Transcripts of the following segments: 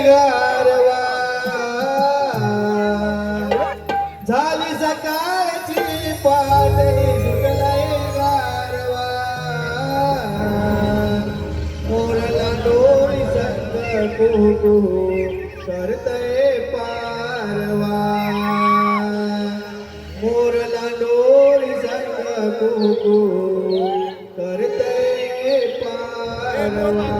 गारवा झाली सकाळची पाटली सुटलाय गारवा मोरला डोळी संग कुहू करतय पारवा मोरला डोळी संग कुहू करतय पारवा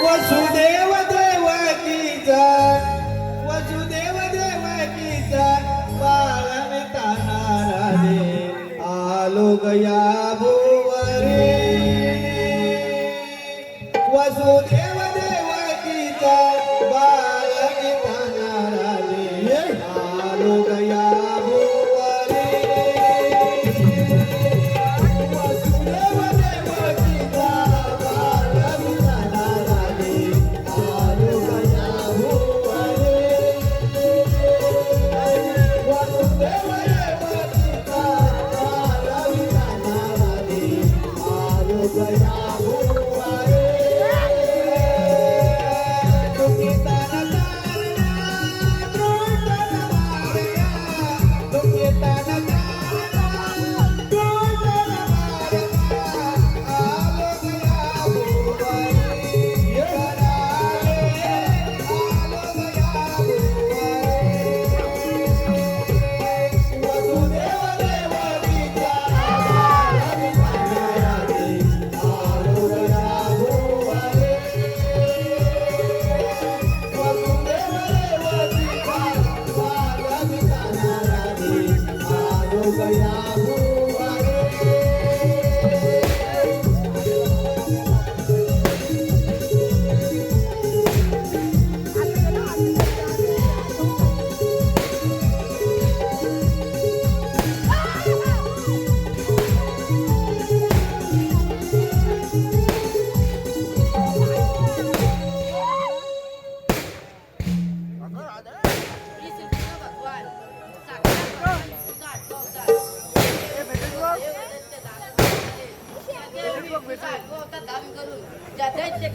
वसुदेव देवकीचा वसुदेव देवकीचा बाळमिता नाराजे आलो गया भुवरे वसुदेव देवकीचा बाळमिता नाराजे आलो गया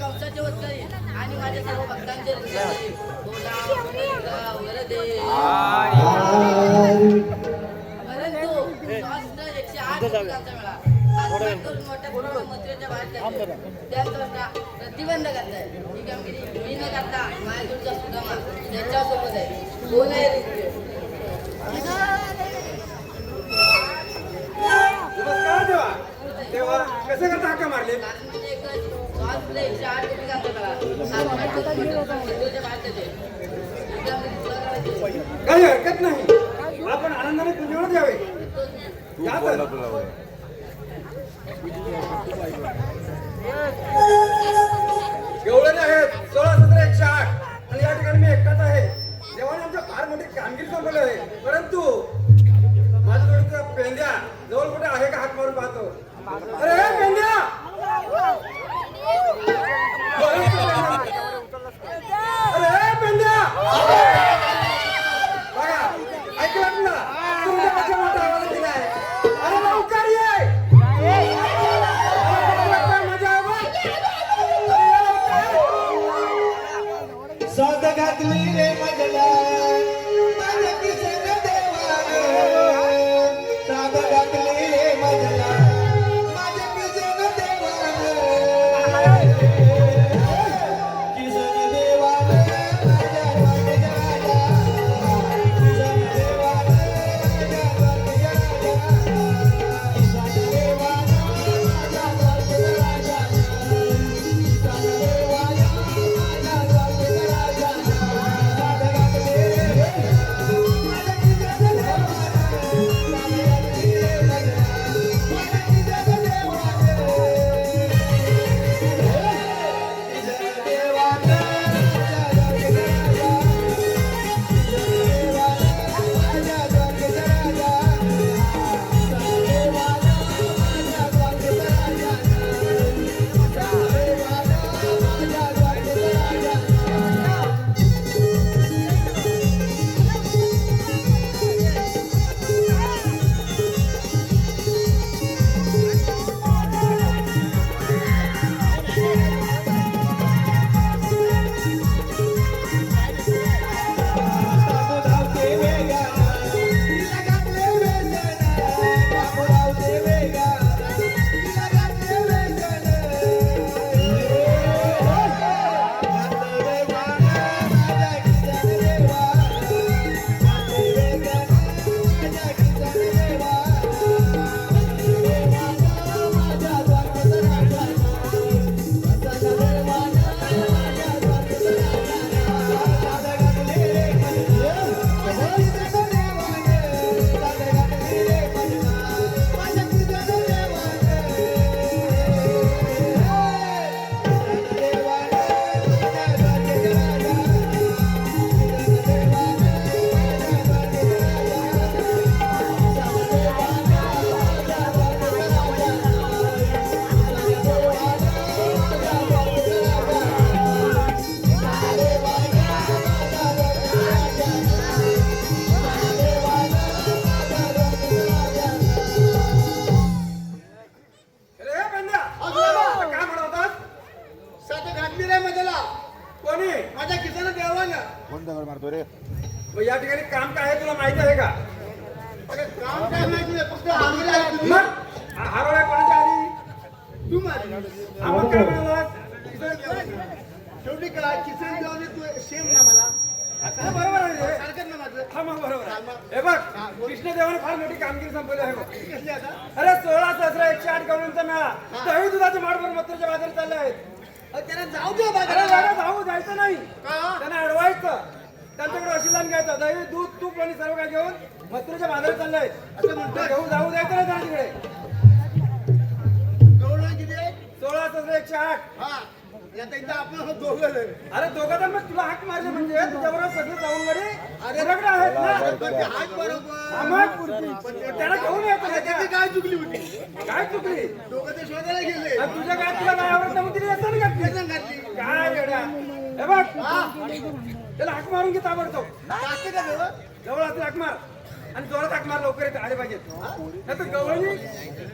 कंसाचे वध करीन आणि माझ्या सर्व भक्तांचे रक्षण करीन. बोला वरदे. परंतु सहस्त्र 108 भक्तांचा मेळा आत्महत्या करून मोठ्या कुटुंब मंत्र्याच्या बाहेर जाते. त्यांचा प्रतिबंध करताय. ही कामगिरी मी न करता मायादूरचा सुदामा त्यांच्यासोबत आहे. कोण आहे रे? नमस्कार देवा. देवा कसे करता हाका मारले? कारण म्हणजे एकच सहस्त्र 108 भक्तांचा मेळा आत्महत्या करून मोठ्या कुटुंब मंत्र्याच्या बाहेर जाते. ही कामगिरी तुला करायची. काही हरकत नाही. आपण आनंदाने तुझ्यावर द्यावे. का तर? एवढे आहेत 16 17 108 आणि या ठिकाणी मी एकटाच आहे. देवाने आमच्या फार मोठी कामगिरी सोडवली आहे. परंतु माझ्या जोडीचा पेंद्या जवळ कुठे आहे का हाक मारून पाहतो. अरे हे पेंद्या अरे हे पेंद्या बघा ऐकलं ना तुमच्या पेक्षा मोठा आवाज दिलाय. अरे लवकर ये. साध घातली रे मजला माझ्या किसन देवाने. साध घातली रे मजला माझ्या किसन देवाने. किसन देवाने माझ्या वाटेच्या राजा. किसन देवाने माझ्या वाटेच्या राजा. किसन देवाने माझ्या वाटेच्या राजा. किसन देवाने माझ्या वाटेच्या राजा. साध घातली रे माझ्या किसन देवाने. मारतो रे. मग या ठिकाणी काम काय आहे तुला माहिती आहे का? काम काय माहिती नाही, फक्त आम्हाला आहे तुम्ही. मग हरवल्या कोणाच्या आधी तू माझी आम्हाला काय म्हणाला? शेवटी काय किसन देवाने तू सेम ना मला हा, बरोबर आहे रे. सारखं ना माझं. हा मग बरोबर आहे. हे बघ कृष्णदेवाने फार मोठी कामगिरी संपवली आहे बघ. कसली आता? अरे 16 सहस्र 108 करोडचा मेळा दही दुधाच्या माडवर मथुरेच्या बाजारात चालले आहेत. त्यांना जाऊ दे अरे बाजारात. जरा जाऊ जायचं नाही, का? त्यांना अडवायचं, त्यांच्याकडे अशिलान घ्यायचं, दही दूध तूप आणि सर्व काय घेऊन मथुरेच्या बाजारात चालले आहेत. असं म्हणतोय. घेऊन जाऊ द्यायचं नाही त्यांना तिकडे. गवळण किती आहे? 16 सहस्र 108. हा आता इथं आपण दोघं आहे. अरे दोघं तर मग तुला हाक मारले म्हणजे तुझ्याबरोबर सगळे जाऊन मध्ये तुझ्याकडे आहेत ना. पण ते हात बरोबर. हा, मग त्याला घेऊन आता यायचं त्याची का? काय चुकली होती? काय चुकली? दोघं ते शोधायला गेले. आणि तुझ्या काय तुला काय आवडत मग तिने असं घातली व्यसन घातली. काय येड्या? हे बघ त्याला हाक मारून घे ताबडतोब. टाकते का तेव्हा? जवळ असते हाक मार. आणि जोरात हाक मार, लवकर येते आले पाहिजेत. नाही तर गवळणी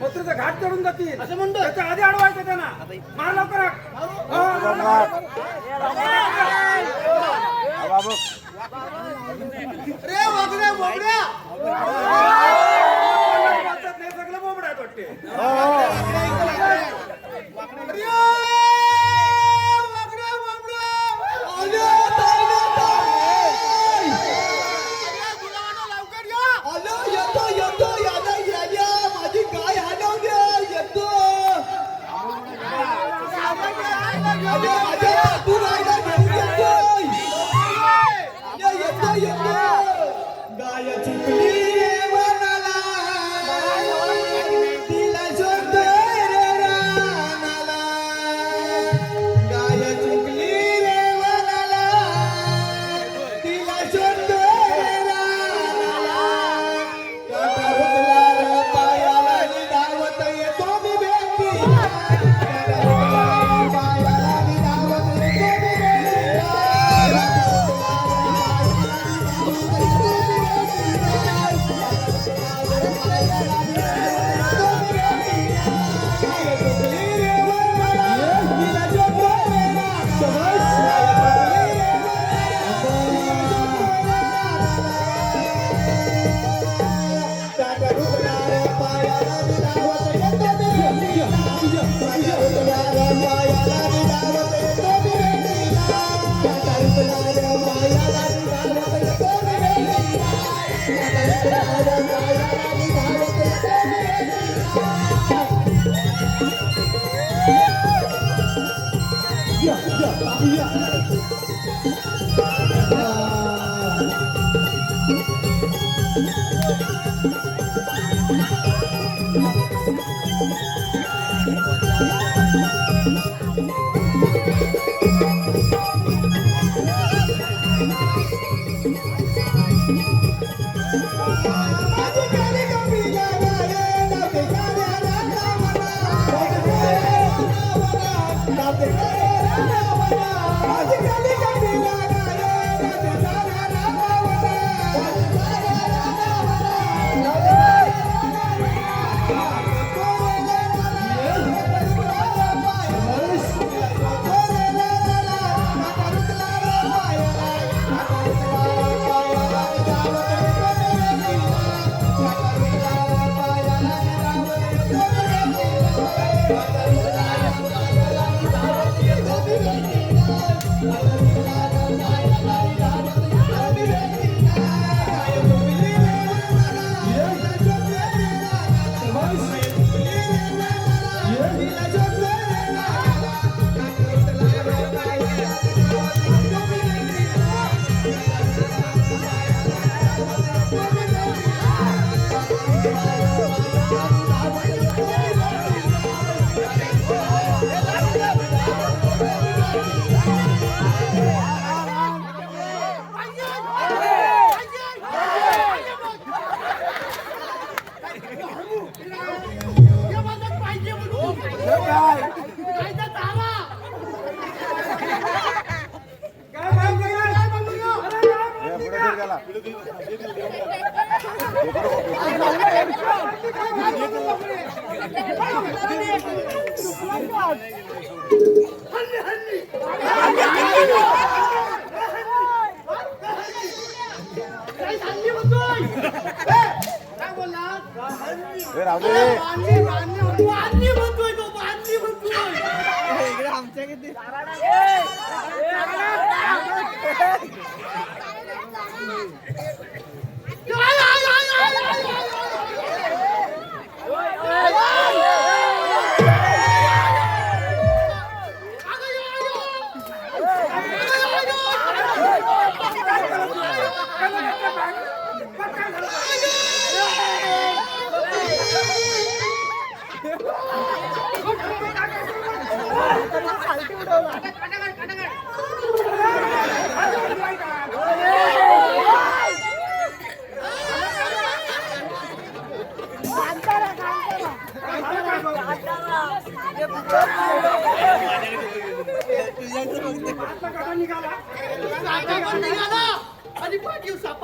मथुरेचा घाट चढून जातील असं म्हणतो. त्याच्या आधी अडवायचं त्यांना. मार लवकर हाक. हो, बाबू रे वागड्या वागड्या वाचत नाही, सगळं बोबड आहेत वाटते. माझी गाय हलवली येतो. गाय चुकली वनाला, तिला शोधते रे रानाला. गाय चुकली रे वनाला, तिला शोधते रे रानाला. काटा रुतला रे पायाला आणि धावत येतो मी भेटी. काटा रुतला रे पायाला आणि धावत येतो मी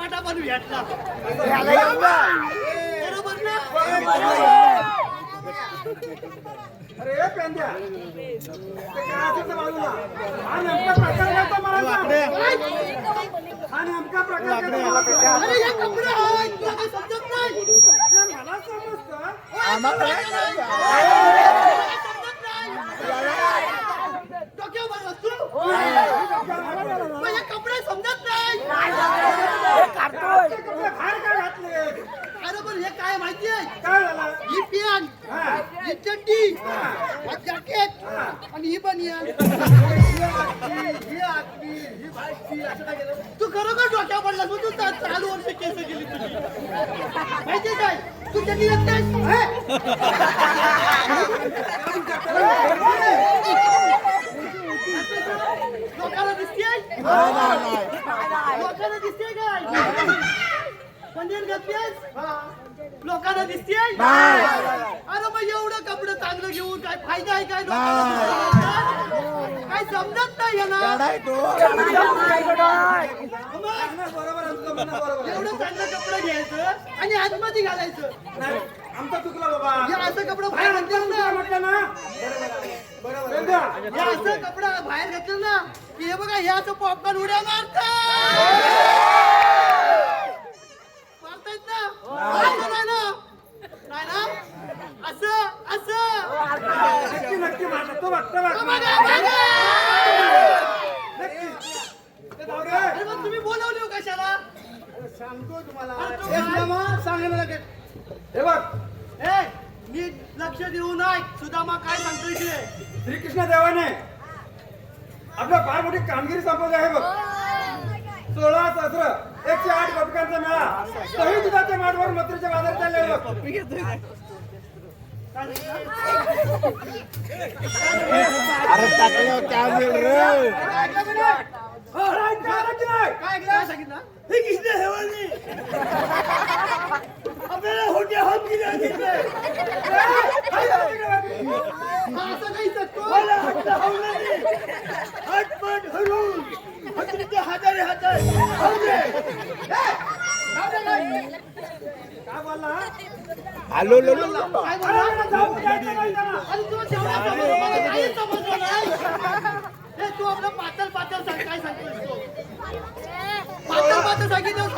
सपाटा पण भेटला बरोबर ना अरे पेंद्या ते काय असेल ते बाजूला हा नेमका प्रकार काय तो मला सांग. हा नेमका प्रकार काय तो मला सांग. अरे हे कपडे आहेत तुला काही समजत नाही नाही, मला समजतं. डोक्यावर बसतो मग हे कपडे समजत नाही ते कपडे बाहेर काय घातले अरे पण हे काय माहितीये काय झालं ही पॅन हा. ही चड्डी हा जॅकेट आणि ही बनियान ही आखी ही भाषी असं काय केलं तू खरोखर डोक्यावर पडला तू 4 वर्ष केस गेली तुझी माहितीये काय तू चड्डी घातलीस लोकांना दिसतेय लोकांना दिसतेय काय बनियान घातलीस लोकांना दिसतेय अरे मग एवढं कपडे चांगलं घेऊन काय फायदा आहे काय काय समजत नाही ना बरोबर आहे तुझं म्हणणं बरोबर आहे. एवढं चांगलं कपडे घ्यायचं आणि आतमध्ये घालायचं नाही आमचा चुकला बाबा हे असं कपडे बाहेर घातलं ना म्हटलं ना पेंद्या हे असं कपडा बाहेर घातलं ना की हे बघा हे असं पॉपकॉर्न उड्या मारतायत ना असं नाही ना नाही ना असं असं नक्की नक्की माझा तो बघता बघा, बघ बघा. नक्की ते जाऊ दे. अरे मग तुम्ही बोलवले हो कशाला सांगतो तुम्हाला सांगायला लागेल हे बघ ए नीट लक्ष देऊ नाही सुदामा काय सांगतो इकडे श्रीकृष्ण देवाने आपल्या फार मोठी कामगिरी संपवली आहे बघ 16 सहस्र 108 गोपिकांचा मेळा दही दुधाच्या माठवर मथुरेच्या बाजारात चालले बघ अरे टाकलं काय मिळ रे काय सांगितलं हे किसने हेवानी आपल्याला होते हम की नाही असं काही सकतो हटपट हरून हटते हाताने हातात काय बोलला आलो लो लो काय बोलला आणि तू जेवढा समजलं मला काही समजलं नाही हे तू आपलं पातळ पातळ सांग काय सांगतोस तू पातळ पातळ सांगितलं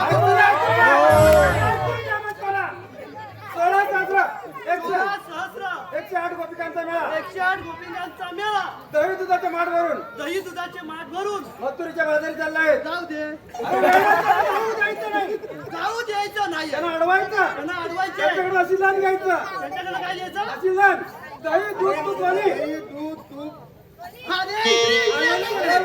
सहस्र 108 गोपिकांचा मेळा 108 गोपिकांचा मेळा दही दुधाच्या माठवरून दही दुधाचे माठ भरून मथुरेच्या बाजारी चाललाय जाऊ दे जायचं नाही जाऊ द्यायचं नाही त्यांना अडवायचं त्यांना अडवायचे त्यांच्याकडे असिलान घ्यायचं त्यांच्याकडे काय द्यायचं असिलान दही दूध तूप आणि अरे इकडे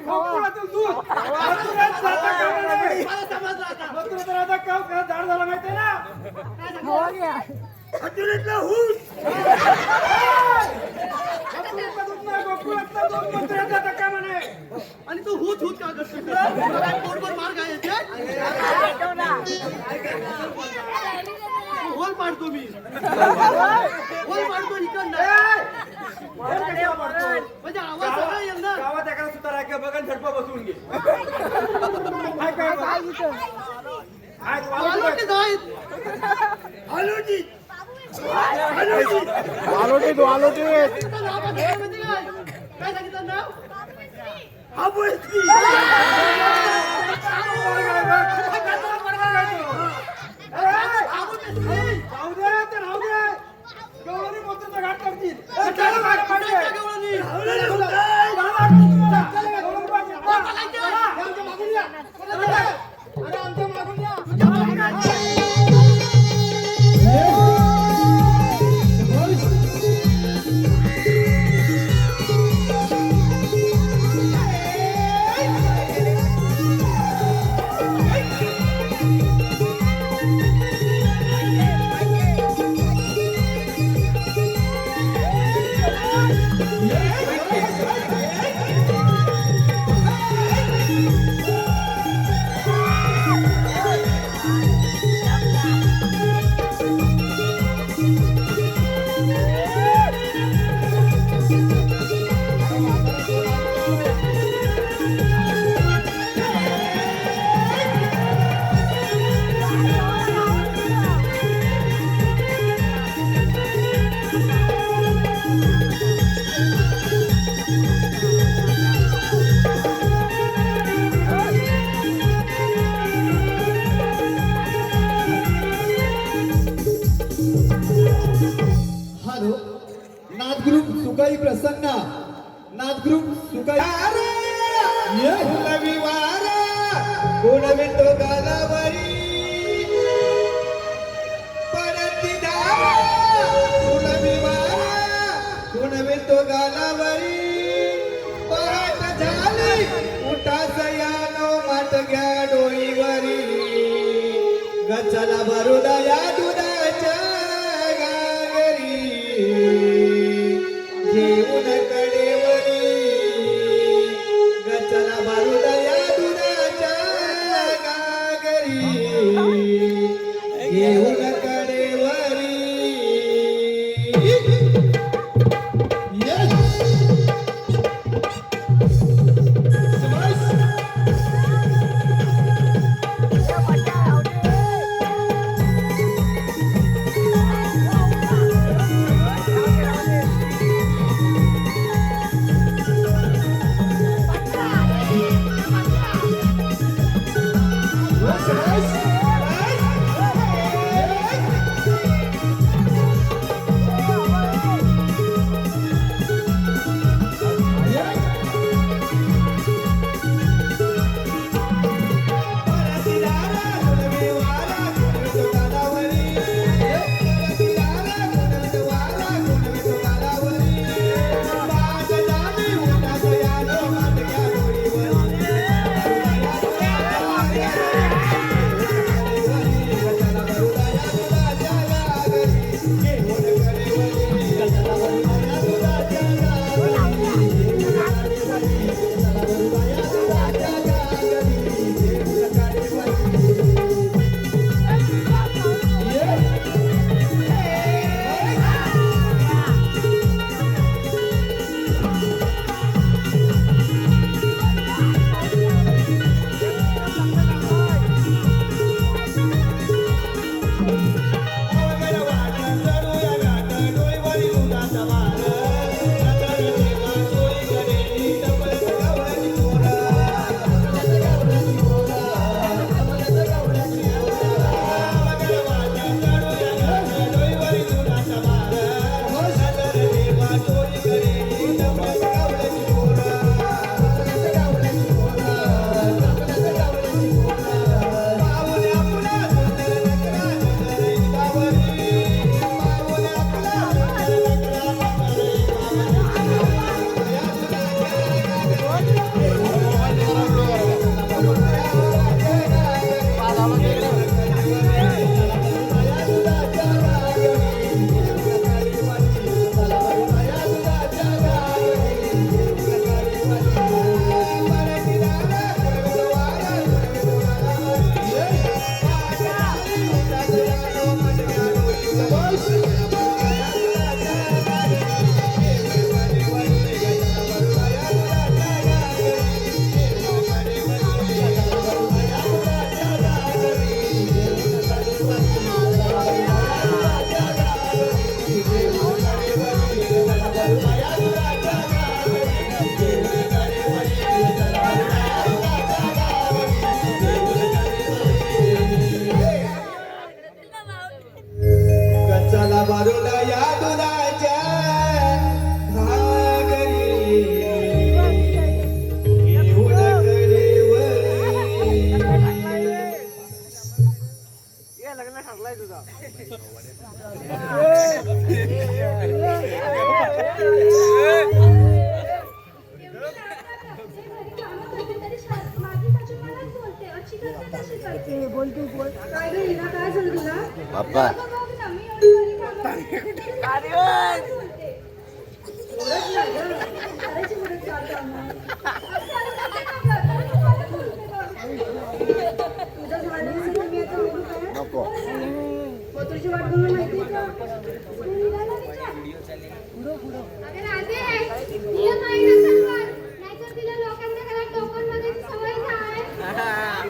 गोकुळातील दूध मथुरेत जाता कामा नये. मला समजलं आता मथुरेत राहता काम करत झाड झाला माहितीये ना काय सांगितलं? हत्तीला हूस मथुरेतलं दूध नाही, गोकुळातलं दूध मथुरेत जाता कामा नये. आणि तू हूत हूत का करतो तुला काय पोटभर मार खायचे होल पाडतो मी होल पाडतो इकडनं हे कशाला पडतो? म्हणजे आवाज सगळा येईल ना गावात एखादा सुतार आहे का बघ आणि झटपा बसवून घे काय बघ? काय तू आला आलो कुठे? की जाईत आलोजी आलो ते तू आलो ते तुझं नाव काय माहिती काय? काय सांगितलं नाव हा बोलती राहू दे ते राहू दे गवळणी मोत्याचा घाट करतील त्याला घाट पाहिजे. गवळणी पाहिजे. आमच्या मागून या. अरे आमच्या मागून या. गालावरी पहाट झाली उठास यानो मात घ्या डोईवरी गचला भरुदा या दुधाच्या गागरी घेऊन कडेवरी गचला भरुदा या दुधाच्या गागरी घेऊन कडेवरी बारूला या दुधाच्या घागरी घेऊन कडेवरी लग्न ठरलाय तुझा काय ग हिना, काय झालं तुला? बाप्पा नको तुझी वाट बघून माहिती का? तिला लोकांच्या घरात टोकन बघायची सवय नाही.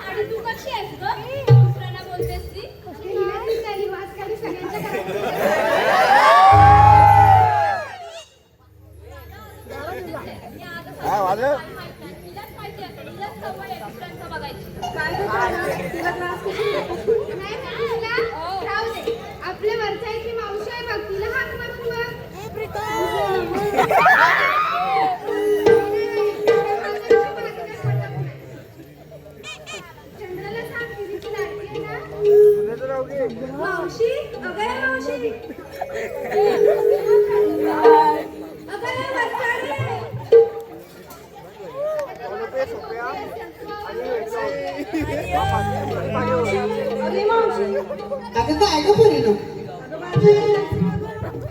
आणि तू कशी आहेस ग? दुसऱ्यांना बोलतेस ती? काही वास काढी सगळ्यांच्या घरात. काय वाजव तिलाच माहिती आहे, तिलाच सवय आहे दुसऱ्यांचं बघायची. काय गं त्रास? तिला त्रास कशी देतो? नाही माहिती तुला? राहू दे. आपल्या वरचाईची मावशी आहे बघ, तिला हाक मारून बघ. चंद्राला सांग, तिची लाडकी आहे ना? मावशी, अगं या मावशी. अगं या अरे मावशी अगं काय ग पोरीनो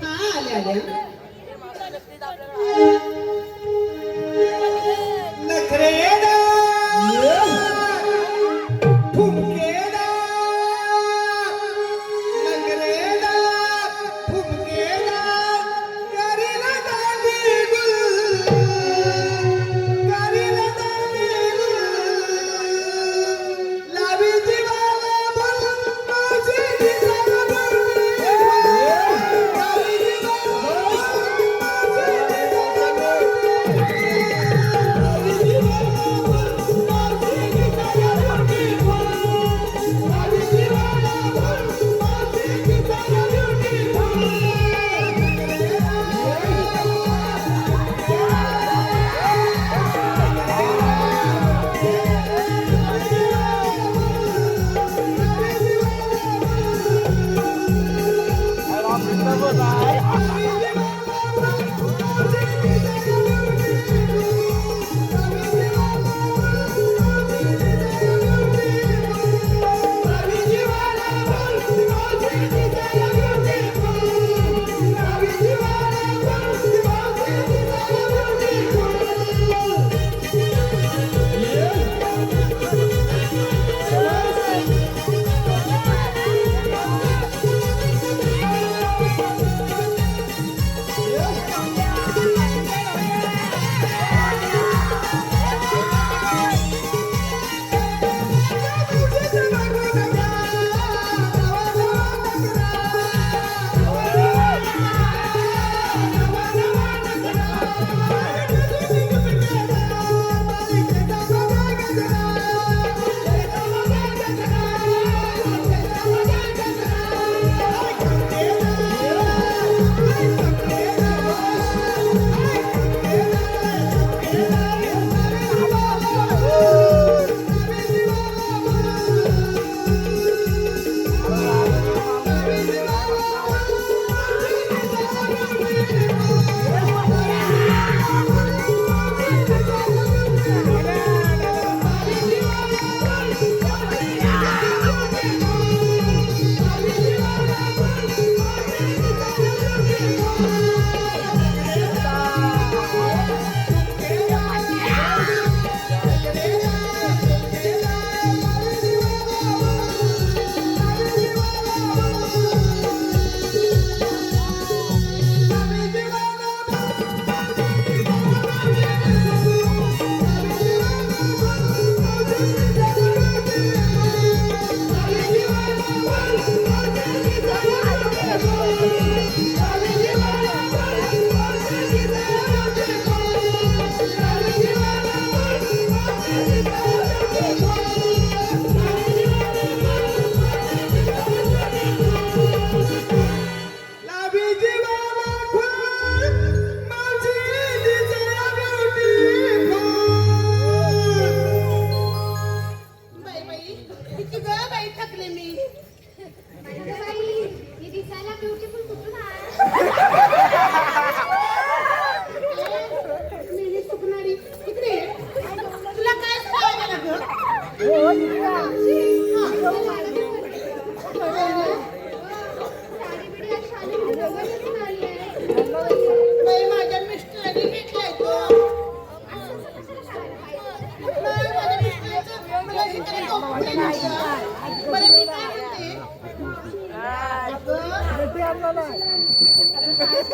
हा आल्या आल्या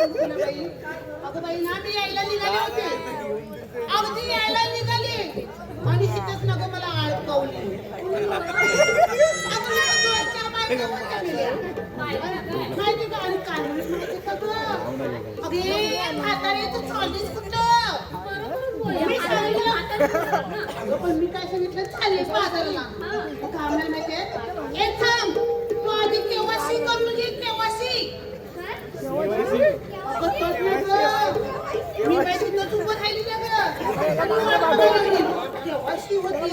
अगं बाई ना मी यायला निघाले होते अगदी यायला निघाले आणि तिथेच ना गं मला अडकवली माहिती का आणि कालवण माहिती का गं अगे म्हातारे तू चाललीस कुठं अगं पण मी काय सांगितलं चालले बाजारला काम नाही माहितीये ए थांब तू आधी केवासी करून घे केवासी मी काय तिथं उभं राहिली ना गं केवासी होते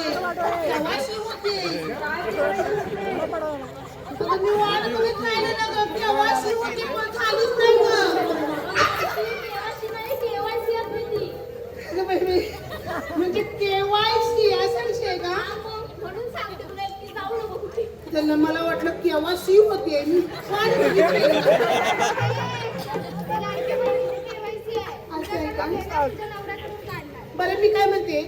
मी वाट बघत राहिले ना गं केवासी होती पण झालीच नाही गं म्हणजे केवायसी असा विषय का सांगितलं ना मला वाटलं केव्हा सी होते मी वाट बघितली. लाडक्या बहिणीची KYC आहे. असं आहे का? तुझ्या नवऱ्याकडून काढणार. बरं मी काय म्हणते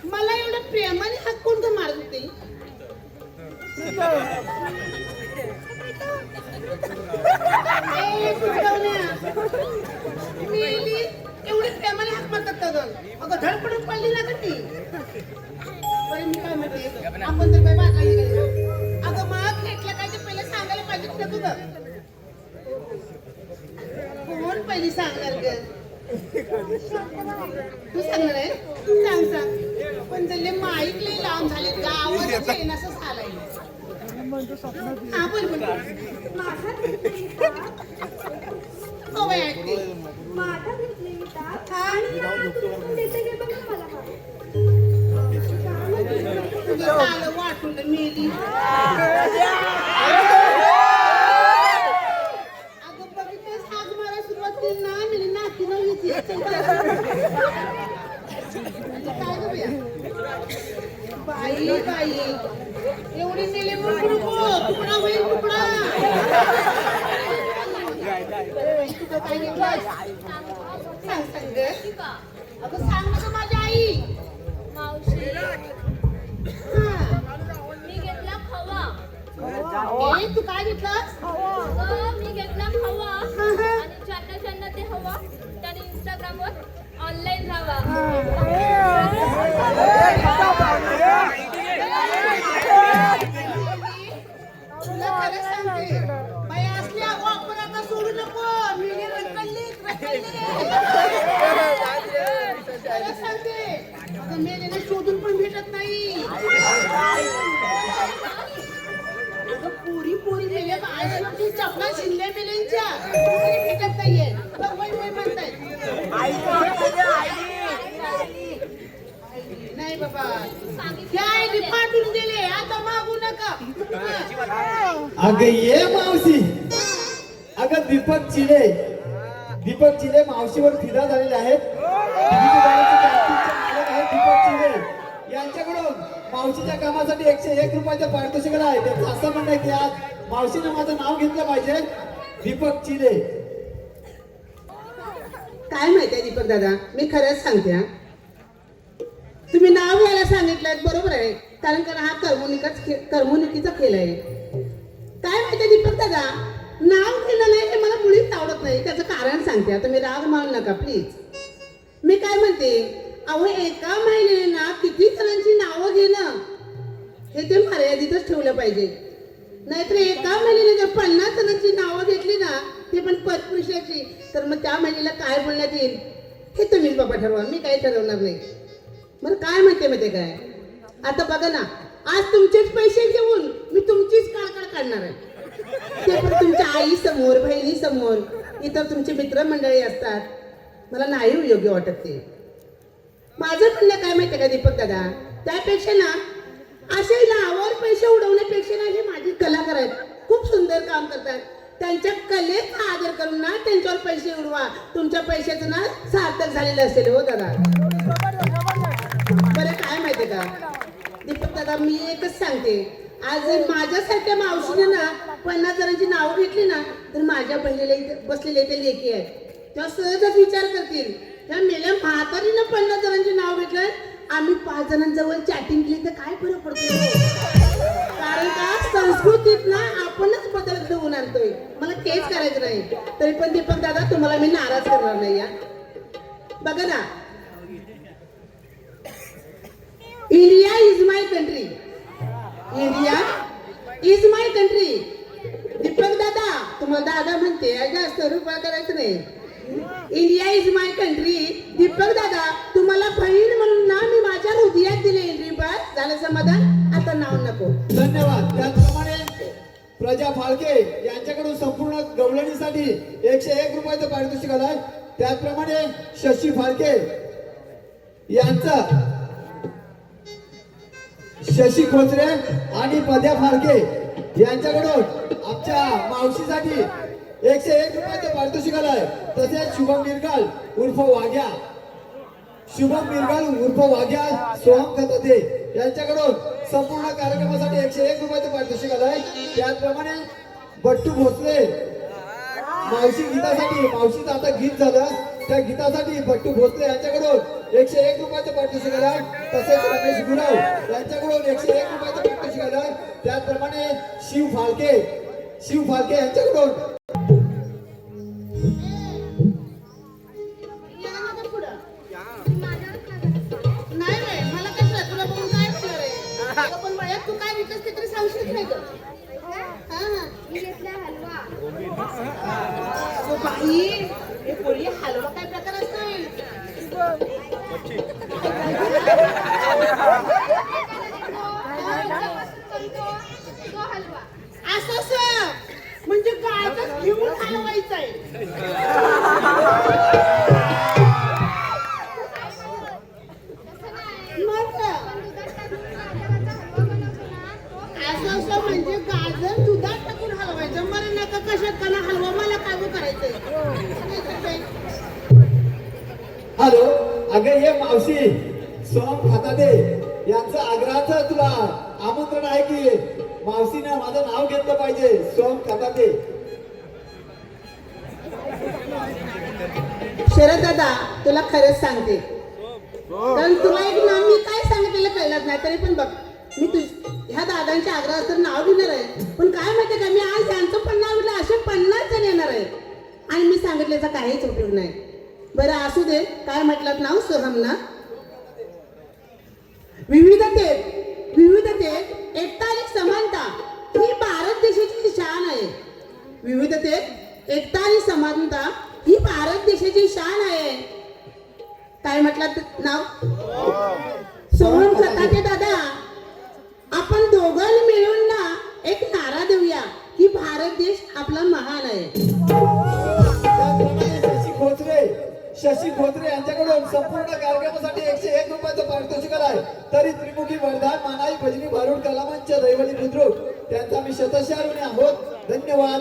मला एवढं प्रेमाने हात कोणतं मारत होते ए, कुठवण्या. मेली एवढी प्रेमाने हात मारतात का गं? अगं धडपडून पडली ना गं ती. बरं मी काय म्हणते आपण तर काय बागायला गेलो अगं मग भेटलं काय ते पहिलं सांगायला पाहिजे ना तुझं कोण पहिली सांगणार ग तू सांगणार आहे सांग सांग पण त्याले माईक लई लांब झाले गावात येईन असं झालंय हा बोल बोल माझा घेतली का? हो बाई ऐकते माझा घेतली का? आणि या हातून देते की बघा मला हा. तुझं झालं वाटून तर मेली अगं बघितलंस हाक मारा सुरुवात केली ना मी नाती नव्हती काय गं बया? बाई बाई एवढी नेले मग तुकडा होईल तुकडा तुझं काय घेतलंस सांग सांग गं. अगं सांग ना गं माझी आई मावशी हा मी घेतला खवा ए तू काय घेतलंस मी घेतला खवा आणि ज्यांना ते हवा त्याने इंस्टाग्रामवर ऑनलाईन राहावा. तुला खरं सांगते बाई असल्या वापर आता सोडू नको मी रखडली खरं सांगते आता मेलेले शोधून पण भेटत नाही अगं पोरी पोरी मेल्या आईची चपला शिंदे मेल्यांच्या तरी भेटत नाहीये बघ वय वय म्हणताय नाही बाबा त्या आईने पाठवून दिले आता मागू नका अगं ये मावशी अगं दीपक चिले मावशीवर फिदा झालेले आहेत दीपक चिले यांच्याकडून मावशीच्या कामासाठी 101 रुपयाचं पारितोषिक आहे त्याचं असं म्हणणं आहे की आज मावशीने माझं नाव घेतलं पाहिजे दीपक चिले. काय माहितीये दीपक दादा मी खरंच सांगते हा तुम्ही नाव घ्यायला सांगितलं बरोबर आहे कारण हा करमणुकीचा खेळ आहे काय माहितीये दीपक दादा नाव घेणं नाही हे मला मुळीच आवडत नाही त्याचं कारण सांगते तुम्ही राग मानू नका प्लीज मी काय म्हणते अहो एका महिलेने ना किती जणांची नावं घेणं हे ते मर्यादितच ठेवलं पाहिजे नाहीतर एका महिलेने जर 50 जणांची नावं घेतली ना ते पण परपुरुषाची तर मग त्या महिलेला काय बोलण्यात येईल हे तुम्हीच बाबा ठरवा मी काही ठरवणार नाही. बरं काय म्हणते काय आता बघा ना आज तुमचेच पैसे घेऊन मी तुमचीच काळकाळ काढणार आहे ते पण तुमच्या आई समोर बहिणी समोर इतर तुमचे मित्रमंडळी असतात मला नाही योग्य वाटत ते. माझं म्हणणं काय माहितीये का दीपक दादा त्यापेक्षा ना असे नावावर पैसे उडवण्यापेक्षा ना हे माझी कलाकार आहेत खूप सुंदर काम करतात त्यांच्या कलेचा आदर करून ना त्यांच्यावर पैसे उडवा तुमच्या पैशाचं ना सार्थक झालेलं असेल हो दादा. बरं काय माहितीये का दीपक दादा मी एकच सांगते आज जर माझ्यासारख्या मावशीने ना 50 जणांची नावं घेतली ना तर माझ्या बहिणीला इथे बसलेले ते लेकी आहेत तेव्हा सहजच विचार करतील त्या मेल्या म्हातारीनं 50 जणांची नाव घेतलं आम्ही 5 जणांजवळ चॅटिंग केली तर काय फरक पडतो कारण का संस्कृतीत ना आपणच बदल घडवून आणतोय मला तेच करायचं नाही तरी पण दीपक दादा तुम्हाला मी नाराज करणार नाही या बघा ना India is my country India is my country Deepak दादा तुम्हाला दादा म्हणते जास्त रुपया करायचं नाही India is my country Deepak दादा तुम्हाला बहीण म्हणून ना मी माझ्या हृदयात दिले एंट्री पास झालं समाधान आता नाव नको. धन्यवाद. त्याचप्रमाणे प्रजा फाळके यांच्याकडून संपूर्ण गवळणीसाठी 101 रुपयाचं पारितोषिक आलंय त्याचप्रमाणे शशी फाळके यांचं शशी खोचरे आणि पद्या फाळके यांच्याकडून आमच्या मावशीसाठी 101 रुपयाचं पारितोषिक आलंय तसेच शुभम मिरगाल उर्फ वाघ्या सोहम खताते यांच्याकडून संपूर्ण कार्यक्रमासाठी 101 रुपयाचं पारितोषिक आलंय. त्याचप्रमाणे बट्टू भोसले मावशी गीतासाठी, मावशीचं आता गीत झालं त्या गीतासाठी बट्टू भोसले यांच्याकडून 101 रुपयाचं पारितोषिक आलंय. तसेच रमेश गुराव यांच्याकडून 101 रुपयाचं पारितोषिक आलंय. त्याचप्रमाणे शिव फाळके यांच्याकडून नाही रे, मला कसं तुला बघून काय वाटलं रे? अगं, पण वयात तू काय विकस ते तरी सांगशील नाही गं? हा. मी घेतला हलवा. अगं बाई, हे पोरी हलवा काय प्रकार असतोय? तो हलवा. असं म्हणजे गाजच घेऊन हलवायचं आहे. तसं नाही. मग पण दुधात टाकून गाजराचा हलवा बनवतो ना, तो असं म्हणजे गाजर दुधात टाकून हलवायचं. मला नका कशात का हलवा मला काय करायचंय? हॅलो, अगं ये मावशी सोम खातादे यांचं आग्रहाचं तुला आमंत्रण आहे की मावशीनं माझं नाव घेतलं पाहिजे. सोम खातादे. शरद दादा, तुला खरंच सांगते, कारण तुला एक नाव मी काय सांगितलेलं कळलंच नाही. तरी पण बघ, मी ह्या दादांच्या आग्रहात तर नाव घेणार आहे. पण काय माहितीये का, मी आज यांचं पण नाव घेतलं, असे 50 जण येणार आहेत आणि मी सांगितल्याचा काहीच उपयोग नाही. बरं असू दे, काय म्हटलं नाव? सोहम ना? विविधतेत एकता आणि समानता ही भारत देशाची शान आहे. विविधतेत एकता आणि समानता ही भारत देशाची शान आहे. काय म्हटलं नाव? सोहम खताचे दादा, आपण दोघांनी मिळून ना एक नारा देऊया की भारत देश आपला महान आहे. त्याचप्रमाणे शशी खोत्रे यांच्याकडून संपूर्ण कार्यक्रमासाठी 101 रुपयाचं पारितोषिक आलंय. तरी त्रिमुखी वरदान मानाई भजनी भारूड कलामंच दैवली बुद्रुक त्यांचा मी शतशः ऋणी आहोत. धन्यवाद.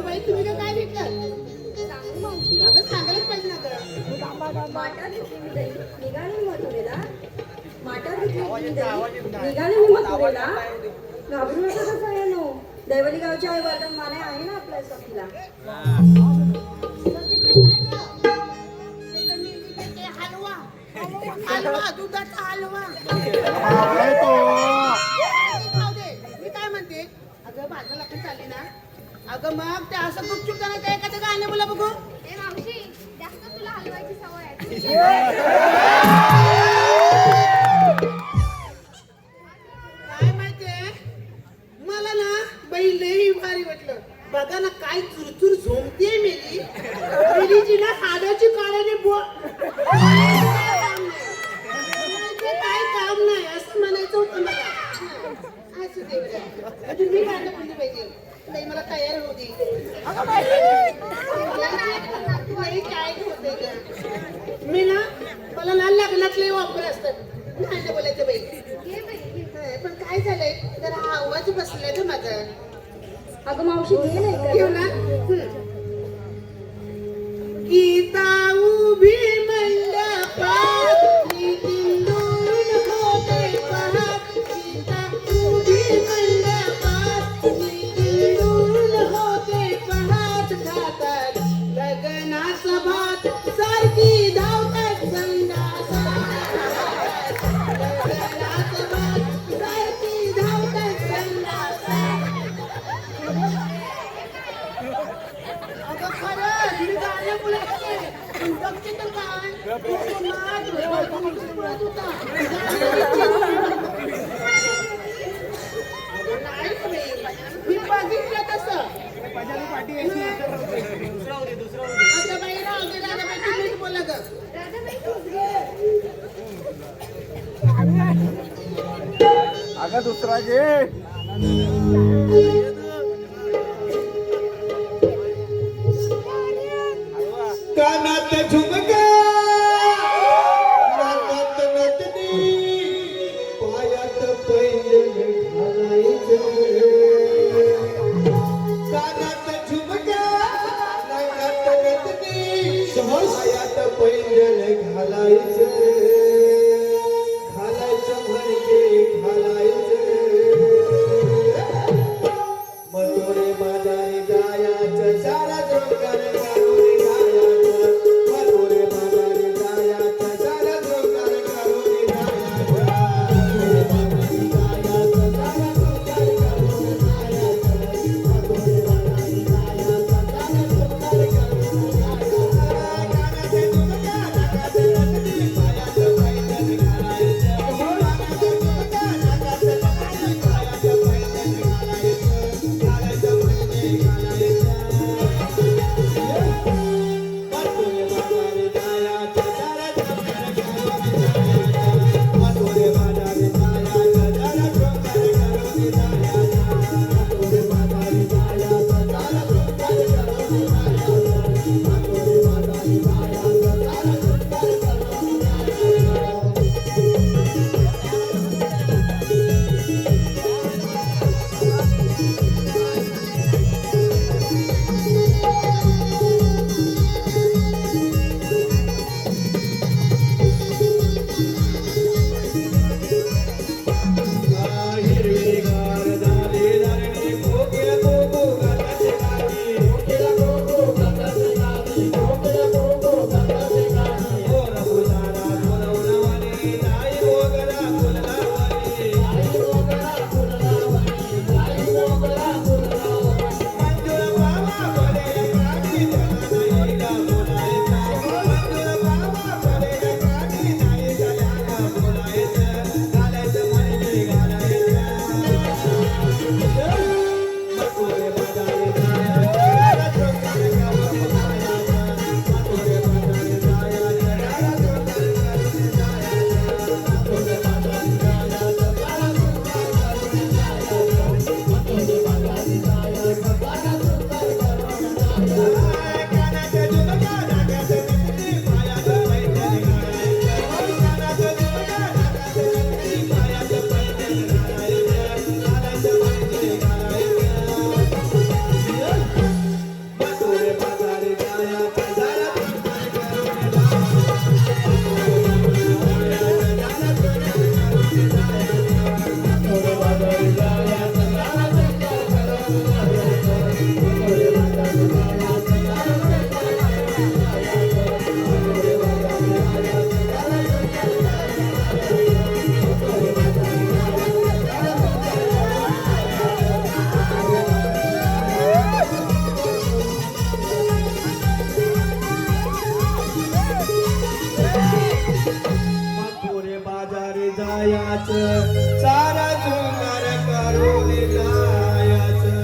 बाई, तुम्ही काय घेतलं? सांगू मावशी. अगं सांगायलाच पाहिजे ना गं. माटा घेतली मी दही निघाली मथुरेला. माटा घेतली मी दही निघाली मी मथुरेला. घाबरू नका कसं आहे नो. दैवली गावची आई वर्धन माने आहे ना आपल्या सखीला. हलवा, दुधाचा हलवा. खाऊ दे. मी काय म्हणते, अगं भाजला पण चालली ना. अगं मग ते असं गुपचूप जाणं काय एखादं गाणं बोला बघू. ए मावशी, जास्त तुला हलवायची सवय आहे. काय माहितीये, मला ना बाई लई भारी वाटलं. बघा ना काय चुरचुर झोमते मेलीची ना हाडाची काळाने काय काम नाही असं म्हणायचं होतं मला. असं दे बरं. तुम्ही गाणं बोलली पाहिजे. नाही मला तयार होऊ दे. नाही काय होते ग. मी ना मला ना लग्नातले वापर असतात. गाणं बोलायचं बाई. घे बाई, घे. पण काय झालंय, जरा हा आवाज बसलाय ग माझा. अगं मावशी घे नाही का? घेऊ ना. गीता उभी मंडपात, नितीन होते पहात. गीता उभी मंडपात, नितीन होते पहात. खातात लग्नाचा भात, सारखी धावतात संडासात. लग्नाचा भात, सारखी धावतात संडासात. अगं खरंच, मी गाणं बोलत होते. पण बघते तर काय, तो नाच बायकोची पळत होता. अगं नाही बाई, मी बघितलं तसं. आता बाई राहू दे, दादाबाई तुम्हीच बोला ग. राधाबाई, तूच घे. अगं दुसरा घे. कानात झुमका, नाकात नथनी, पायात पैंजण घालायचं. कानात झुमका, नाकात नथनी, पायात पैंजण घालायचं. सारा शृंगार करून जायचं.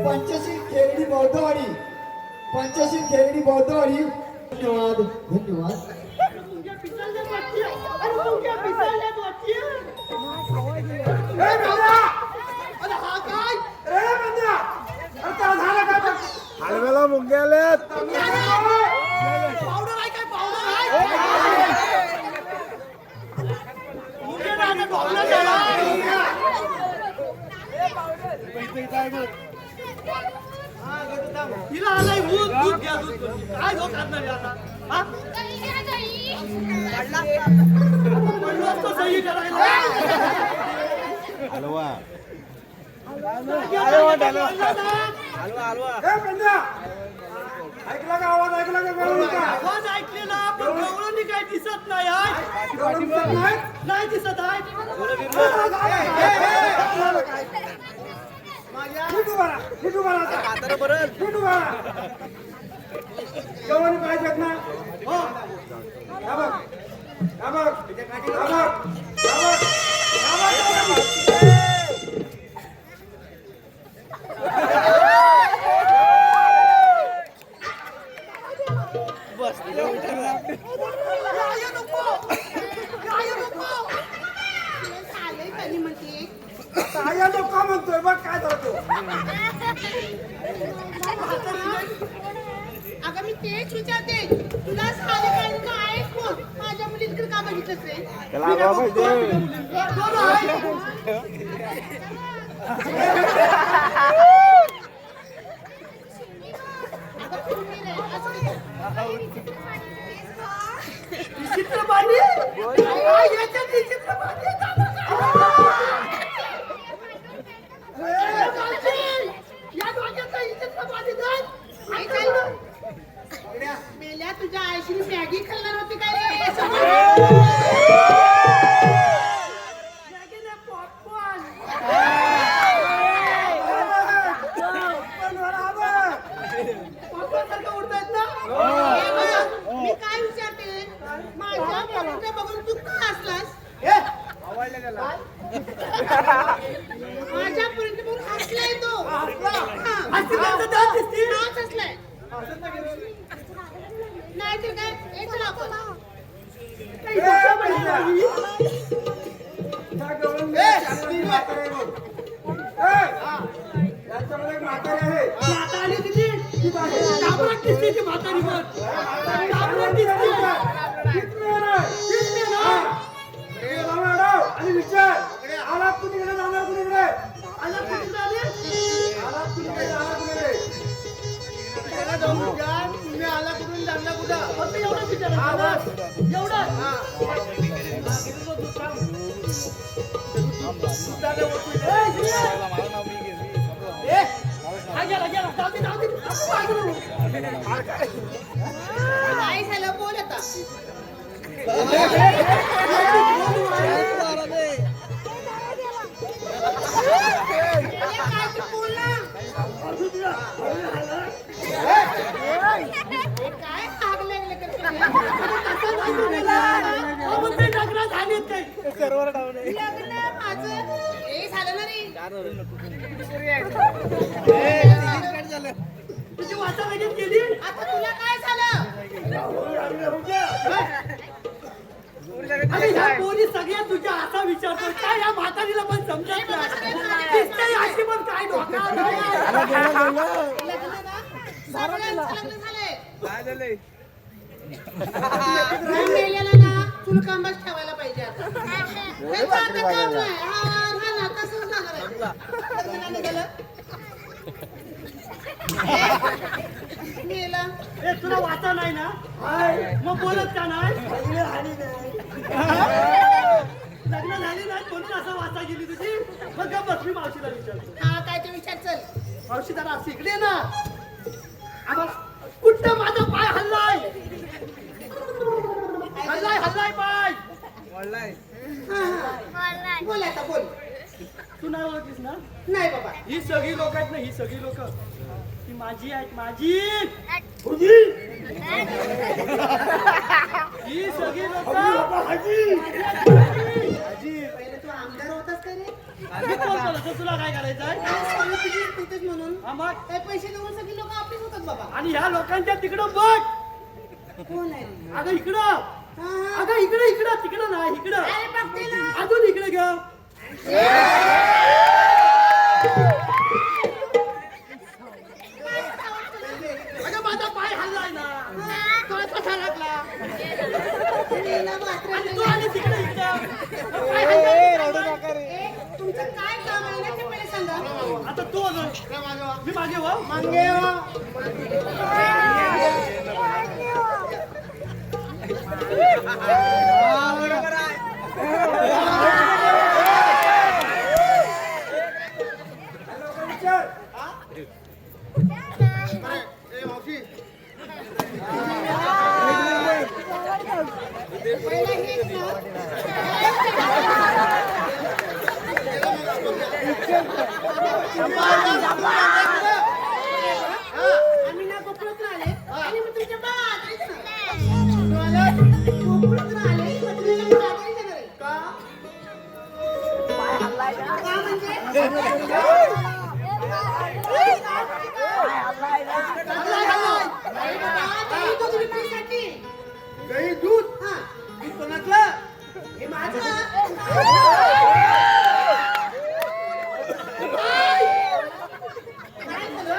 पंचशील खेरडी बौद्धवाडी, पंचशील खेरडी बौद्धवाडी. धन्यवाद धन्यवाद. मुंग्या पिसाळल्यात वाटते. अरे मुंग्या पिसाळल्यात वाटते. अरे हा काय? हलव्याला मुंग्या आल्यात. पावडर आहे काय? पावडर आहे? मुंग्या नाही, पावडर झाला. हिला आलाय दूध दूध घ्या दूध करून. काय हो करणार आहे आता हा? पडलो असतो सही करायला. हलवा ऐकला का आवाज? ऐकला का गवळणीचा? आवाज ऐकलेला पण गवळणी काय दिसत नाही आहे. नाही दिसत आहे. गवळणी पाहिजेत ना? हो. हा बघ, हा बघ, हा बघ, हा बघ, हा बघ. गाय नको. गाय नको. आता आया नको म्हणतोय बघ काय झालं तो. अगं मी तेच विचारते तुला साधे काय तुला आहेस कोण माझ्या मुलीकडे का बघितलंस रे त्याला आगाव पाहिजे. चित्रपाणी याच्यात चित्रपाणी या डोक्यात चित्रपाणी मेल्या तुझ्या आईशी मॅगी खाल्णार होती काय रे मी काय विचारते माझ्या पोरीकडे बघून तू का हसलास माझ्या पोरीकडे बघून हसलाय तो नाच हसलाय नाही तर काय हे चला आपण त्याच्यामध्ये म्हातारी आहे. म्हातारी दिली घाबरट दिसते ती म्हातारी पण घाबरट दिसते आणि विचार आला कुणीकडे जाणार कुणीकडे आला कुठे झाले आला कुणीकडे जाणार कुणीकडे तुम्ही आला कुठून जाणार कुठं फक्त एवढंच विचार आवाज एवढं काय झालं बोल आता काय तू बोल ना काय आग लागले लग्न माझं हे झालं ना रे तुझी वाचा लगेच गेली आता तुला काय झालं अरे ह्या पोरी सगळ्या तुझ्या असा विचारतो काय या म्हातारीला पण समजत नाही दिसते अशी पण काय डोका लग्न ना सगळ्यांचं लग्न झालंय मेल्याला ना चुलकांबाच ठेवायला पाहिजे आता हे तर आता काम नाही हा ना तसंच ना करायचं लग्न झालं मेला ए तुला वाचा नाही ना मग बोलत का नाही लग्न झाली नाही म्हणून असं वाचा गेली तुझी मग गप्प बस मी मावशीला विचारतो हा काय ते विचार चल मावशी जरा शिकले ना आम्हाला कुठं माझा पाय हल्लाय हल्लाय पाय बोल आता बोल तू नाही ओळखलीस ना नाही बाबा ही सगळी लोक आहेत ना ही सगळी लोक ती माझी आहेत माझी ही सगळी लोक पहिले तू आमदार होतास का रे? तुला काय करायचंय काय सगळी तुझी होतेच म्हणून हा मग? काय पैसे देऊन सगळी लोक आपलीच होतात बाबा. आणि ह्या लोकांच्या तिकडं बघ कोण आहे? अगं इकडं हा, हा. अगं इकडं इकडं तिकडं नाही इकडं अरे बघते ना. अजून इकडे घ्या अगं माझा पाय हल्लाय ना तो कसा लागला तिला मात्र आणि तू आणि तिकडे इकडं तुमचं काय काम आहे ना ते पहिले सांगा. आता तू अजून मी मागे वा आम्ही ना कोकणातून आले आणि मग तुमच्या बाजारीच ना. कोकणातून आले मग तुमच्या बाजारीच येणार आहे. का म्हणजे दूध विक्रीसाठी. गाई दूध हा, दूध कोणाचं हे माझं. काय झालं?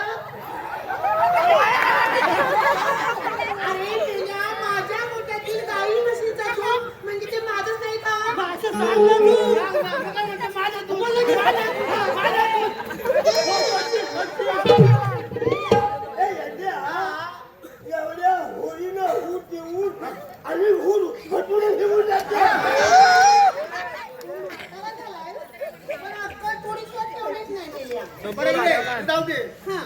अरे तुझ्या माझ्या पोटातील गाई म्हशीचा दूध म्हणजे ते माझंच नाही का? असं सांग ना तू. काय म्हणते माझं दूध. माझं दूध. एवढ्या होळीनं ऊट देऊन आणि ऊन भटून घेऊन जाते खरं झालंय. पण अक्कल थोडीशी तेवढीच नाही केली. बरं इकडे जाऊ दे हा,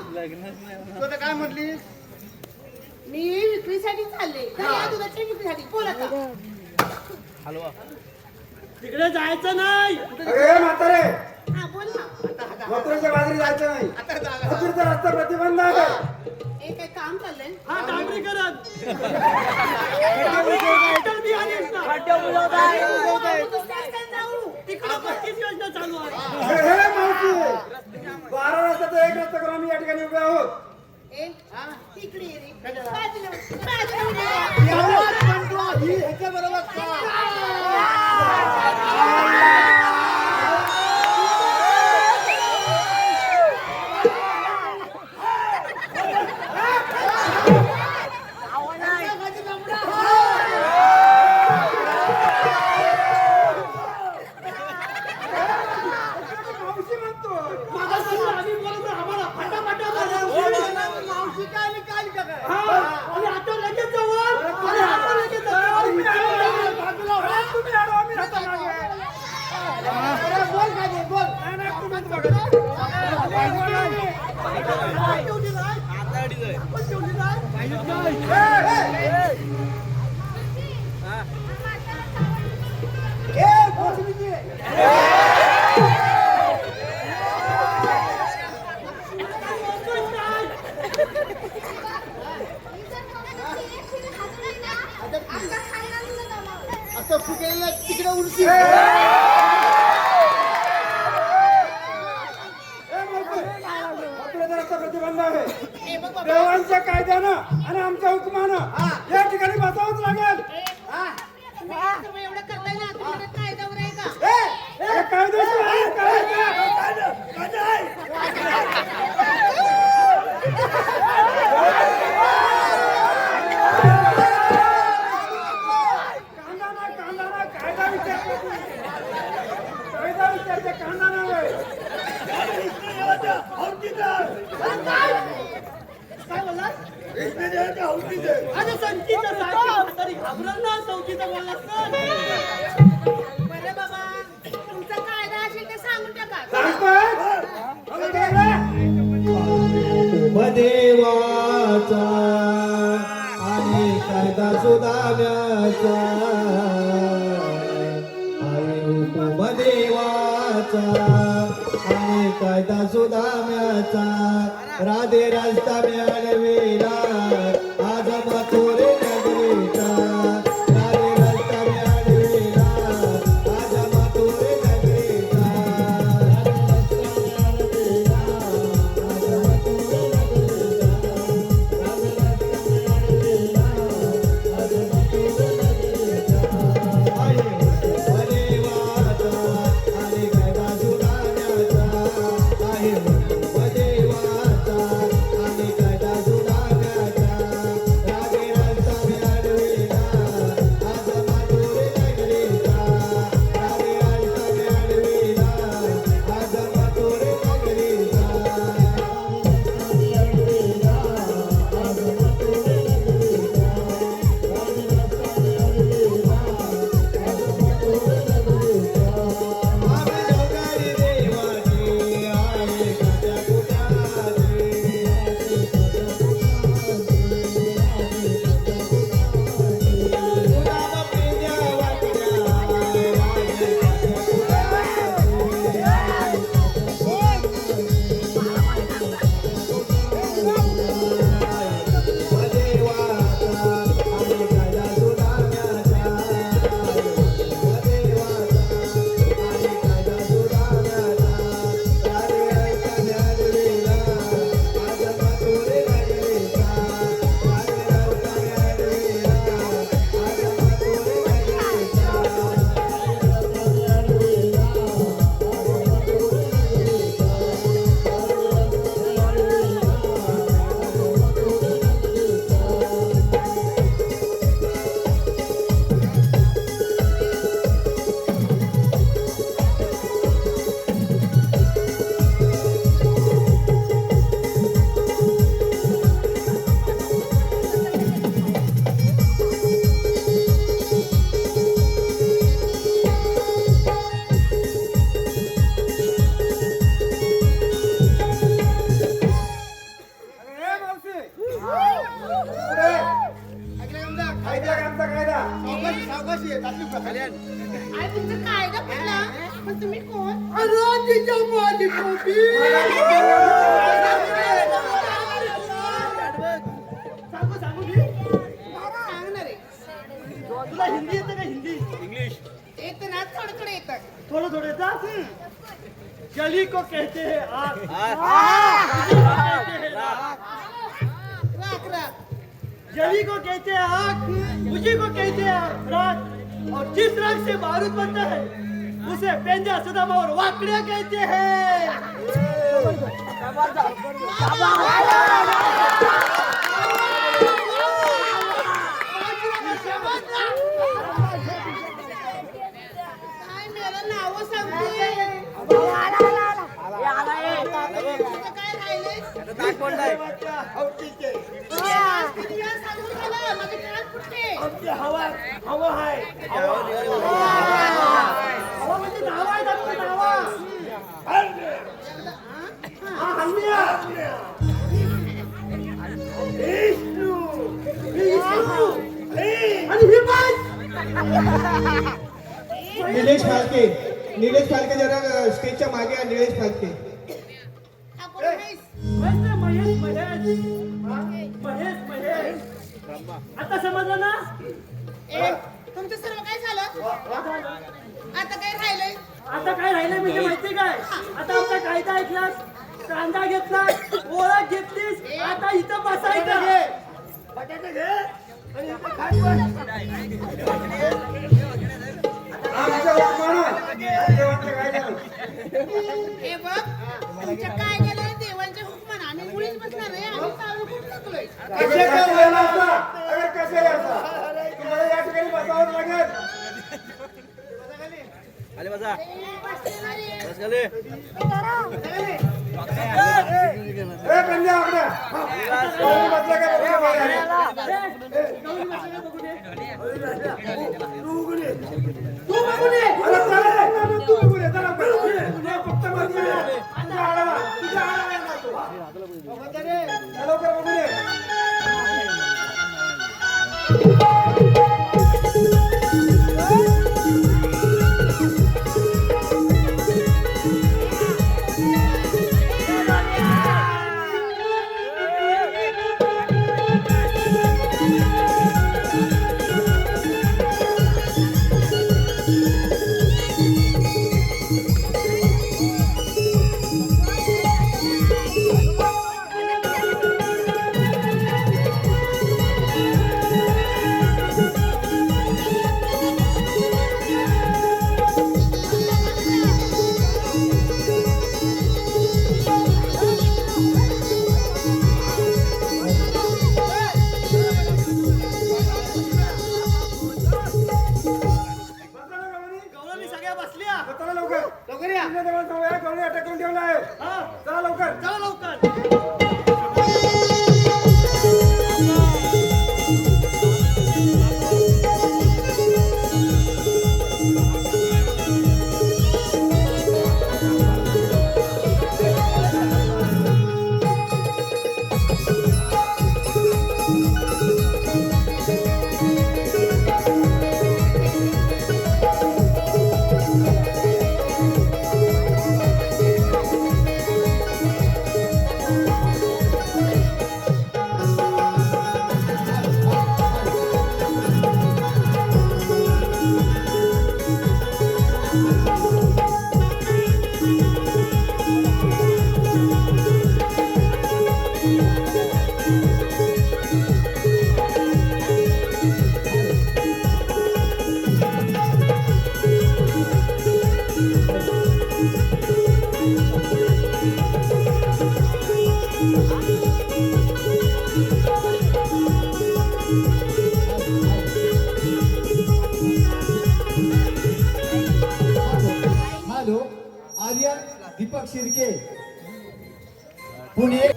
तू आता काय म्हटली मी विक्रीसाठी चालले तर या दुधाची विक्रीसाठी बोला का? तिकडे जायचं नाही अरे म्हातारे हा बोल ना. मथुरेच्या बाजरी जायचं नाही मथुरेचा रस्ता प्रतिबंध आहे. एक एक काम चाललंय. हा डांबरीकरण तिकडं 35 योजना चालू आहे हे मावशी 12 रस्त्याचा एक रस्ता करून आम्ही या ठिकाणी उभे आहोत. ए, इकडे ये रे. बाजूला उभे मावशी म्हणतो आम्ही बोलतो आम्हाला फटाफटा मावशी काय आणि काय का काय? आणि आता लगेच जाऊ आणि आता लगेच बाजूला व्हा, तुम्ही अडवा, आम्ही रस्ता मागे. अरे बोल काय ते, बोल. नाही, नाही, तुम्हीच बघा. असं फुकेला तिकडे उडशी मथुरेचा रस्ता प्रतिबंध आहे. देवांच्या कायद्यानं आणि आमच्या हुकुमानं या ठिकाणी बसावंच लागेल. तुम्ही एवढं करताय ना, तुमच्या कायद्यावर आहे का? हे कायदेशीर आहे, करायचं. कांदा ना कायदा विचारते कांदा नव्हे. काय बोलला अरे संगीत तरी घाबरल ना चौकीचा बोललास तर बरं बाबा, तुमचा कायदा असेल ते सांगून टाका. देवाचा आणि कायदा सुधाव्याचा आहे हुकुम देवाचा आणि कायदा सुधाव्याचा राधे रस्ता मिळाला आज मथुरा आई तुमचं काय ग पडला पण तुम्ही कोण अरे तिच्या माझी टोपी सांगू सांगू मी सांगणार आहे तुला हिंदी येतं का हिंदी येतं ना थोडं थोडं येतं थोडं थोडं येतं जली को कहते हैं आग राख राख जली को कहते हैं आग मुझे को कहते हैं रात और जिस राग से बारूद बनता है उसे पेंजा सुदामा और वाकड़िया कहते हैं काय मेरा नाव सांगते काय राहिले किती वेळा सांगून झालं माझे कान फुटते आमची हवा हवा आहे हवा म्हणजे नाव आहे आमची नावा हा हल्मिया विष्णू विष्णू आणि ही बाई निलेश फाळके जरा स्टेजच्या मागे आहे. निलेश फाळके आपण नाहीस. महेश आता समजलं ना ए, तुमचं सर्व काय झालं आता काय राहिलंय आता काय राहिलं म्हणजे माहिती काय आता आमचा कायदा ऐकलास कांदा घेतला ओळख घेतलीस आता इथं बसायचं बटाटे घे आणि इथं खाट बस. आमच्या वाटमानं देवाचं काय झालं? हे बघ तुमच्या काय गेलं देवांच्या हुकमानं आम्ही मुळीच बसणार नाही आम्ही चालू खूप लागलोय कसे काय व्हायला असता? अगर कसे असता? तुम्हाला या ठिकाणी बसावं लागेल. ए, कंद्या आकड्या. कोणी बसलं का? कोणी बाहेर आहे? तू बघून ये. अरे चला रे, तू बघू दे, चला बघू दे. तुझ्या फक्त बसू दे. तुझ्या आडाला येणार तू. चला लवकर बघू दे. गवळणी सगळ्या बसल्या चला लवकर. लवकर या तुझ्या देवाला जाऊया, गवळणी अटक करून ठेवला आहे. हा चला लवकर. चला लवकर हॅलो आर्यन दीपक शिर्के पुणे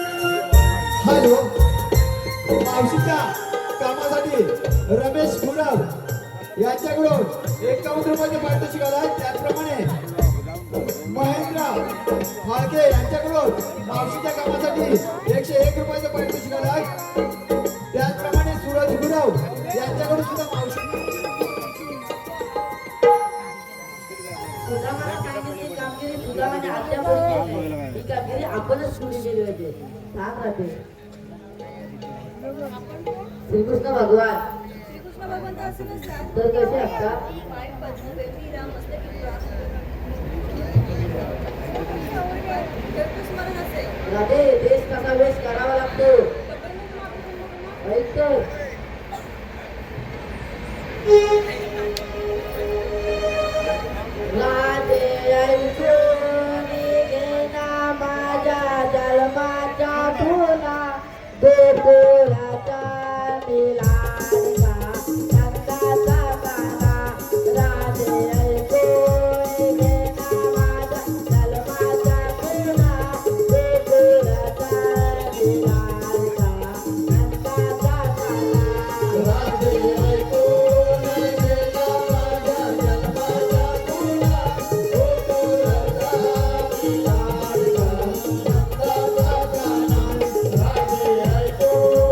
हॅलो मावशीच्या कामासाठी रमेश गुरव यांच्याकडून 51 रुपयाचे पारितोषिक आला त्याचप्रमाणे महेंद्र फाळके यांच्याकडून मावशीच्या कामासाठी 101 रुपयाचं पारितोषिक आलं आहे. त्याचप्रमाणे सूरज गुरव यांच्याकडून सुद्धा मावशी सुदामाला सांगितली कामगिरी सुदामाने अद्याप ही कामगिरी आपणच सुरू केली होती. सांग राहते श्रीकृष्ण भगवान श्रीकृष्ण भगवंत असे नसतात. तर कसे असतात? पाय पद्मवेली राम मस्तकी पुरा. स्मरण असेल. राधे देश कसा वेश करावा लागतो ऐक तर. राधे ऐकून घेना माझ्या जन्माचा फुला गोकुळाचा निलाडका नंदाचा काना. राधे ऐकून घेना माझ्या जन्माचा फुला गोकुळाचा निलाडका नंदाचा काना. राधे ऐकून घेना माझ्या जन्माचा फुला गोकुळाचा निलाडका नंदाचा काना. राधे ऐकून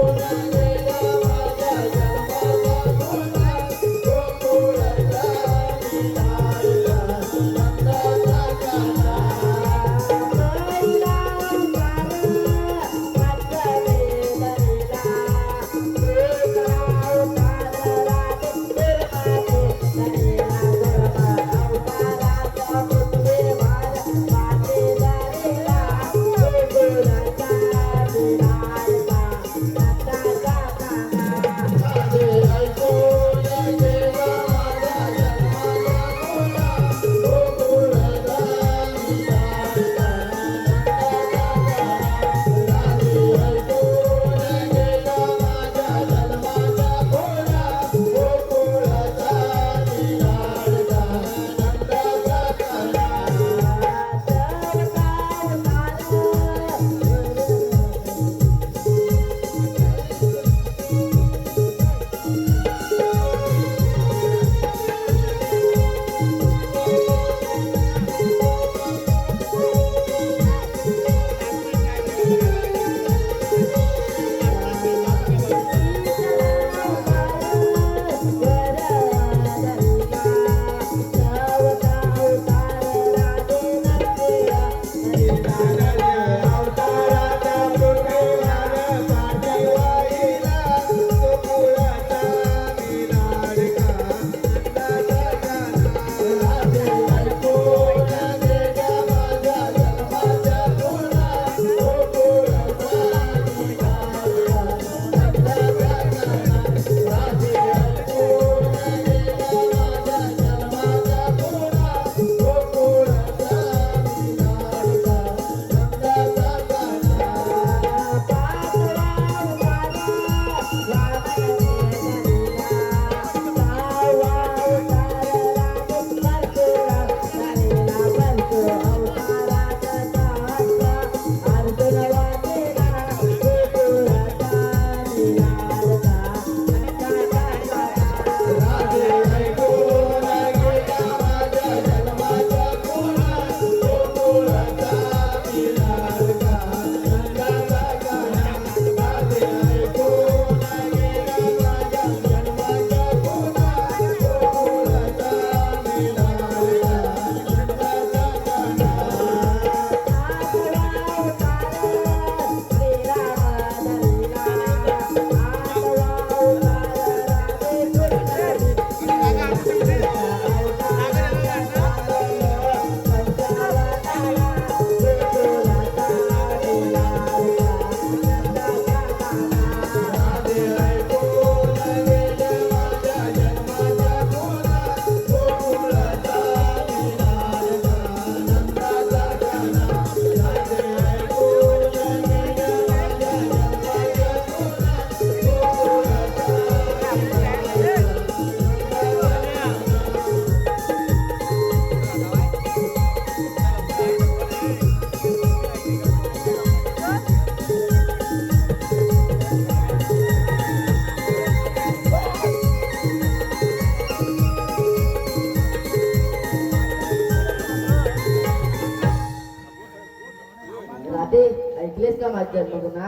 ऐकलेस का माझी जन्मगुणा?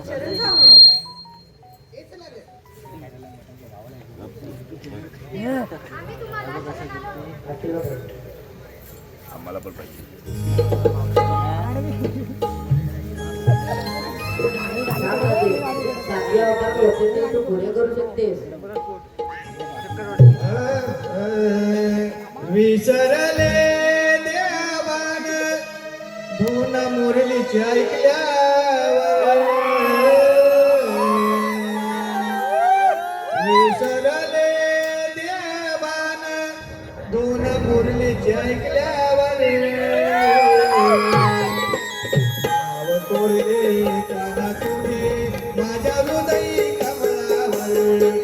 शरण जाऊया. आम्ही तुम्हाला शरण आलो. आम्हाला पण पाहिजे. चांगल्या वापराने तू पुढे करू शकतेस. विसरले देवान धून मुरलीची ऐकल्यावर विसरले देवान धून मुरलीची ऐकल्यावर नाव कोरले काना तुम्ही माझ्या हृदयी कमळावर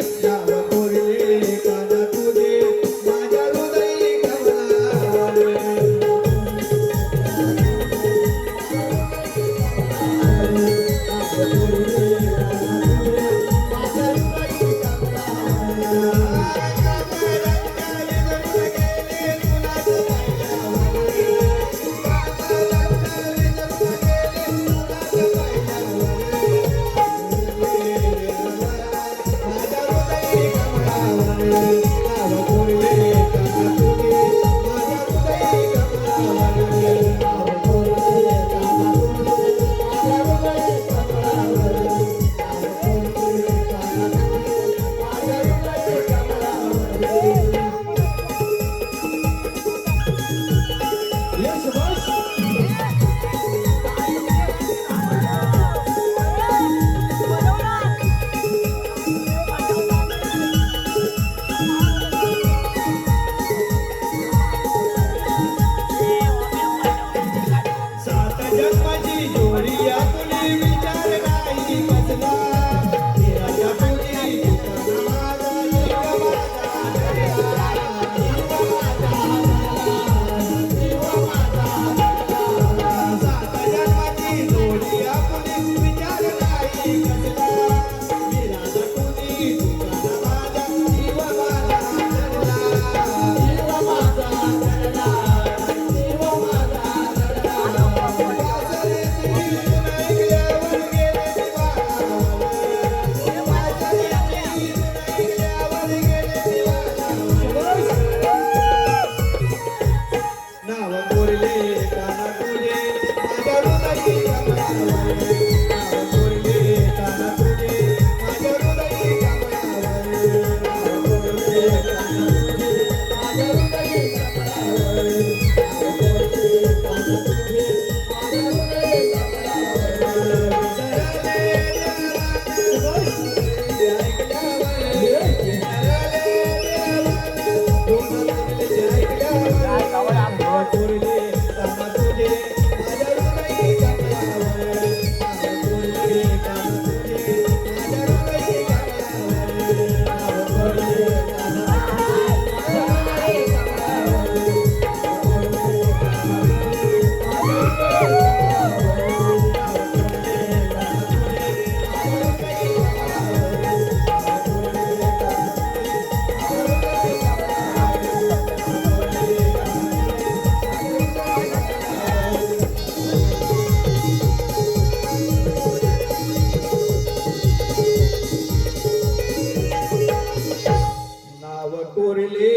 नाव कोरले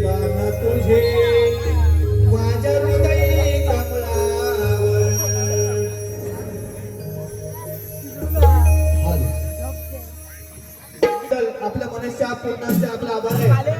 काना तुझे माझ्या हृदयी कमळावर आपल्या मनुष्य पूर्ण आपला आभार आहे.